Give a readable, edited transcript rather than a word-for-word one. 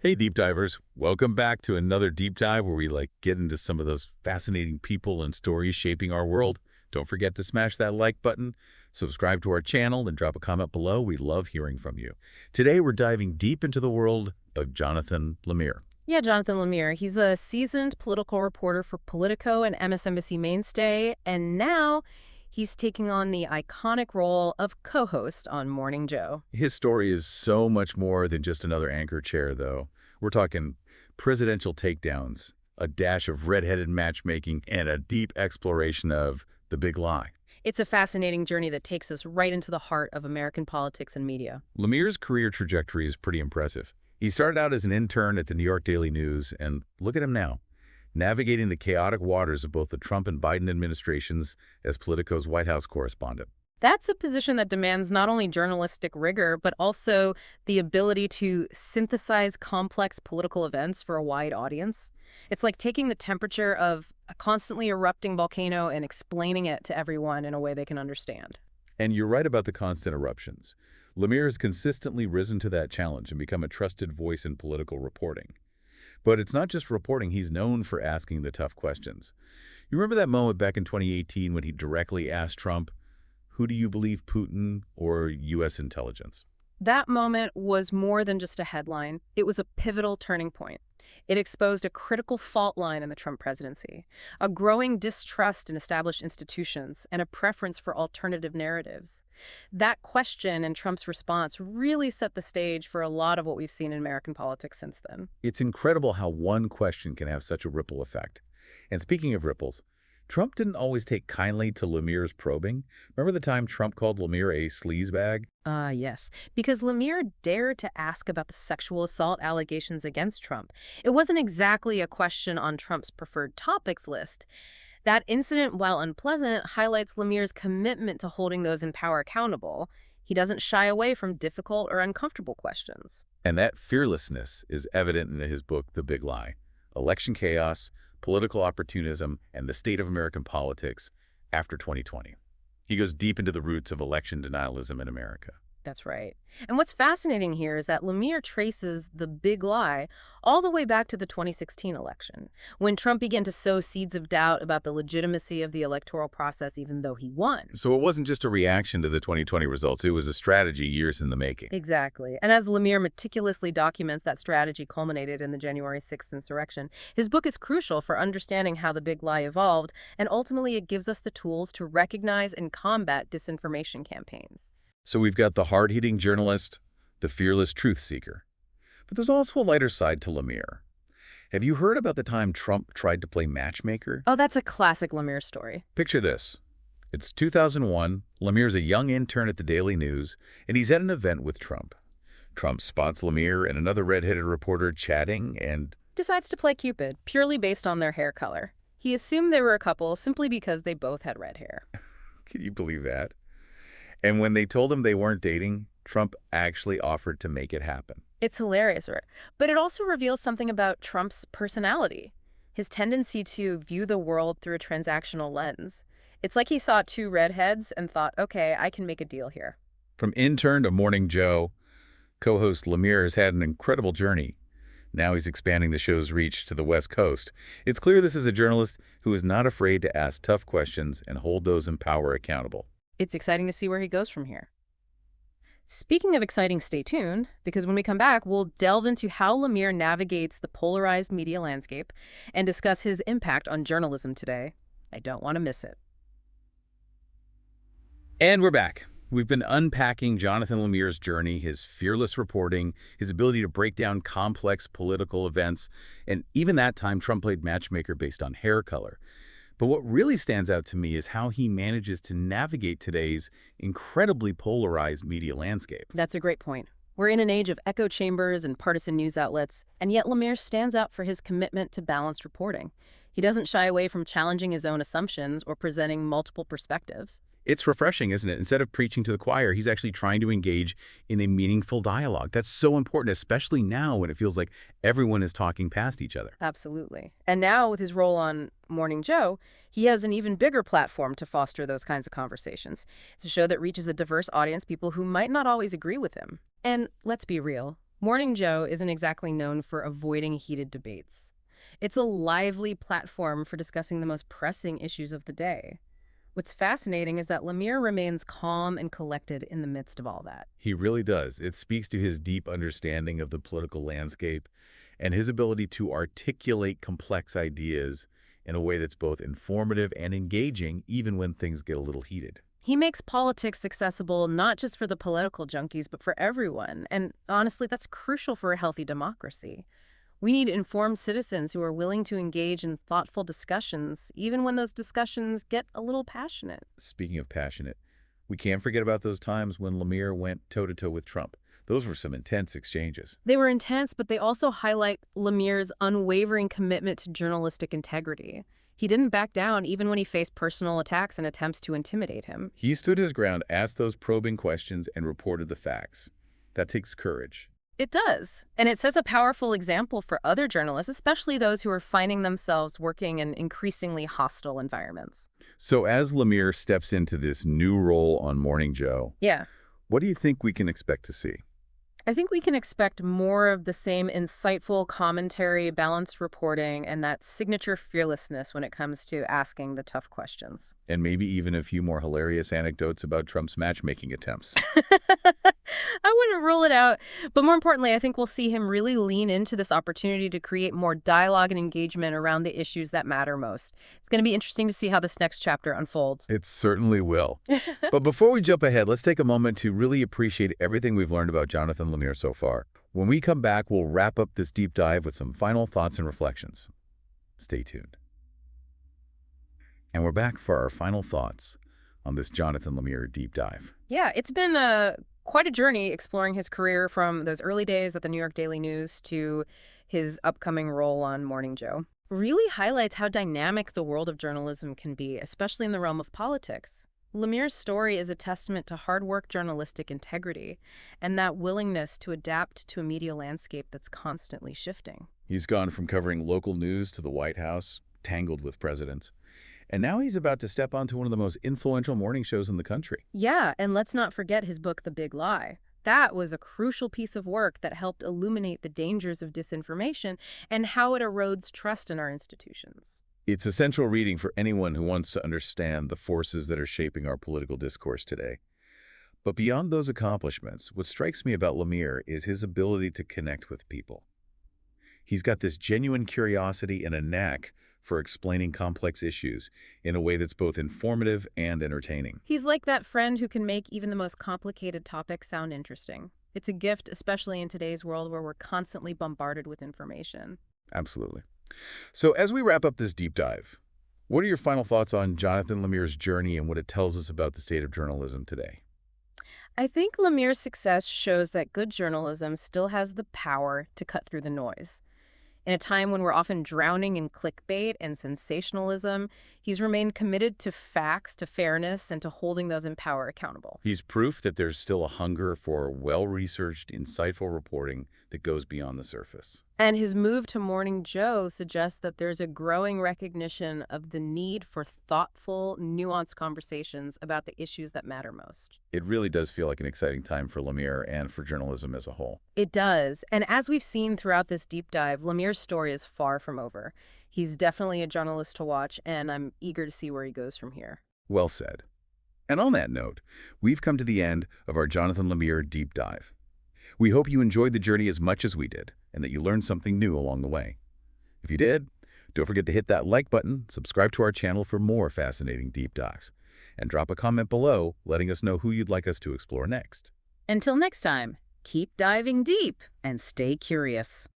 Hey, deep divers. Welcome back to another deep dive where we get into some of those fascinating people and stories shaping our world. Don't forget to smash that like button, subscribe to our channel, and drop a comment below. We love hearing from you. Today, we're diving deep into the world of Jonathan Lemire. Yeah, Jonathan Lemire. He's a seasoned political reporter for Politico and MSNBC mainstay, and now he's taking on the iconic role of co-host on Morning Joe. His story is so much more than just another anchor chair, though. We're talking presidential takedowns, a dash of red-headed matchmaking, and a deep exploration of the big lie. It's a fascinating journey that takes us right into the heart of American politics and media. Lemire's career trajectory is pretty impressive. He started out as an intern at the New York Daily News, and look at him now, navigating the chaotic waters of both the Trump and Biden administrations as Politico's White House correspondent. That's a position that demands not only journalistic rigor, but also the ability to synthesize complex political events for a wide audience. It's like taking the temperature of a constantly erupting volcano and explaining it to everyone in a way they can understand. And you're right about the constant eruptions. Lemire has consistently risen to that challenge and become a trusted voice in political reporting. But it's not just reporting. He's known for asking the tough questions. You remember that moment back in 2018 when he directly asked Trump, "Who do you believe, Putin or U.S. intelligence?" That moment was more than just a headline. It was a pivotal turning point. It exposed a critical fault line in the Trump presidency, a growing distrust in established institutions, and a preference for alternative narratives. That question and Trump's response really set the stage for a lot of what we've seen in American politics since then. It's incredible how one question can have such a ripple effect. And speaking of ripples, Trump didn't always take kindly to Lemire's probing. Remember the time Trump called Lemire a sleazebag? Yes, because Lemire dared to ask about the sexual assault allegations against Trump. It wasn't exactly a question on Trump's preferred topics list. That incident, while unpleasant, highlights Lemire's commitment to holding those in power accountable. He doesn't shy away from difficult or uncomfortable questions. And that fearlessness is evident in his book, The Big Lie: Election Chaos, Political Opportunism, and the State of American Politics after 2020. He goes deep into the roots of election denialism in America. That's right. And what's fascinating here is that Lemire traces the big lie all the way back to the 2016 election, when Trump began to sow seeds of doubt about the legitimacy of the electoral process even though he won. So it wasn't just a reaction to the 2020 results. It was a strategy years in the making. Exactly. And as Lemire meticulously documents, that strategy culminated in the January 6th insurrection. His book is crucial for understanding how the big lie evolved, and ultimately it gives us the tools to recognize and combat disinformation campaigns. So we've got the hard-hitting journalist, the fearless truth seeker. But there's also a lighter side to Lemire. Have you heard about the time Trump tried to play matchmaker? Oh, that's a classic Lemire story. Picture this. It's 2001. Lemire's a young intern at the Daily News, and he's at an event with Trump. Trump spots Lemire and another red-headed reporter chatting and Decides to play Cupid, purely based on their hair color. He assumed they were a couple simply because they both had red hair. can you believe that? And when they told him they weren't dating, Trump actually offered to make it happen. It's hilarious, right? But it also reveals something about Trump's personality, his tendency to view the world through a transactional lens. It's like he saw two redheads and thought, okay, I can make a deal here. From intern to Morning Joe, co-host Lemire has had an incredible journey. Now he's expanding the show's reach to the West Coast. It's clear this is a journalist who is not afraid to ask tough questions and hold those in power accountable. It's exciting to see where he goes from here. Speaking of exciting, stay tuned, because when we come back, we'll delve into how Lemire navigates the polarized media landscape and discuss his impact on journalism today. I don't want to miss it. And we're back. We've been unpacking Jonathan Lemire's journey, his fearless reporting, his ability to break down complex political events, and even that time Trump played matchmaker based on hair color. But what really stands out to me is how he manages to navigate today's incredibly polarized media landscape. That's a great point. We're in an age of echo chambers and partisan news outlets, and yet Lemire stands out for his commitment to balanced reporting. He doesn't shy away from challenging his own assumptions or presenting multiple perspectives. It's refreshing, isn't it? Instead of preaching to the choir, he's actually trying to engage in a meaningful dialogue. That's so important, especially now when it feels like everyone is talking past each other. Absolutely. And now with his role on Morning Joe, he has an even bigger platform to foster those kinds of conversations. It's a show that reaches a diverse audience, people who might not always agree with him. And let's be real, Morning Joe isn't exactly known for avoiding heated debates. It's a lively platform for discussing the most pressing issues of the day. What's fascinating is that Lemire remains calm and collected in the midst of all that. He really does. It speaks to his deep understanding of the political landscape and his ability to articulate complex ideas in a way that's both informative and engaging, even when things get a little heated. He makes politics accessible not just for the political junkies, but for everyone. And honestly, that's crucial for a healthy democracy. We need informed citizens who are willing to engage in thoughtful discussions, even when those discussions get a little passionate. Speaking of passionate, we can't forget about those times when Lemire went toe-to-toe with Trump. Those were some intense exchanges. They were intense, but they also highlight Lemire's unwavering commitment to journalistic integrity. He didn't back down even when he faced personal attacks and attempts to intimidate him. He stood his ground, asked those probing questions, and reported the facts. That takes courage. It does. And it sets a powerful example for other journalists, especially those who are finding themselves working in increasingly hostile environments. So as Lemire steps into this new role on Morning Joe, Yeah. what do you think we can expect to see? I think we can expect more of the same insightful commentary, balanced reporting, and that signature fearlessness when it comes to asking the tough questions. And maybe even a few more hilarious anecdotes about Trump's matchmaking attempts. I wouldn't rule it out. But more importantly, I think we'll see him really lean into this opportunity to create more dialogue and engagement around the issues that matter most. It's going to be interesting to see how this next chapter unfolds. It certainly will. But before we jump ahead, let's take a moment to really appreciate everything we've learned about Jonathan Lemire so far. When we come back, we'll wrap up this deep dive with some final thoughts and reflections. Stay tuned. And we're back for our final thoughts on this Jonathan Lemire deep dive. Yeah, it's been quite a journey exploring his career from those early days at the New York Daily News to his upcoming role on Morning Joe. Really highlights how dynamic the world of journalism can be, especially in the realm of politics. Lemire's story is a testament to hard work, journalistic integrity, and that willingness to adapt to a media landscape that's constantly shifting. He's gone from covering local news to the White House, tangled with presidents. And now he's about to step onto one of the most influential morning shows in the country. Yeah, and let's not forget his book, The Big Lie. That was a crucial piece of work that helped illuminate the dangers of disinformation and how it erodes trust in our institutions. It's essential reading for anyone who wants to understand the forces that are shaping our political discourse today. But beyond those accomplishments, what strikes me about Lemire is his ability to connect with people. He's got this genuine curiosity and a knack for explaining complex issues in a way that's both informative and entertaining. He's like that friend who can make even the most complicated topics sound interesting. It's a gift, especially in today's world where we're constantly bombarded with information. Absolutely. So as we wrap up this deep dive, what are your final thoughts on Jonathan Lemire's journey and what it tells us about the state of journalism today? I think Lemire's success shows that good journalism still has the power to cut through the noise. In a time when we're often drowning in clickbait and sensationalism, he's remained committed to facts, to fairness, and to holding those in power accountable. He's proof that there's still a hunger for well-researched, insightful reporting that goes beyond the surface. And his move to Morning Joe suggests that there's a growing recognition of the need for thoughtful, nuanced conversations about the issues that matter most. It really does feel like an exciting time for Lemire and for journalism as a whole. It does. And as we've seen throughout this deep dive, Lemire's story is far from over. He's definitely a journalist to watch, and I'm eager to see where he goes from here. Well said. And on that note, we've come to the end of our Jonathan Lemire deep dive. We hope you enjoyed the journey as much as we did, and that you learned something new along the way. If you did, don't forget to hit that like button, subscribe to our channel for more fascinating deep dives, and drop a comment below letting us know who you'd like us to explore next. Until next time, keep diving deep and stay curious.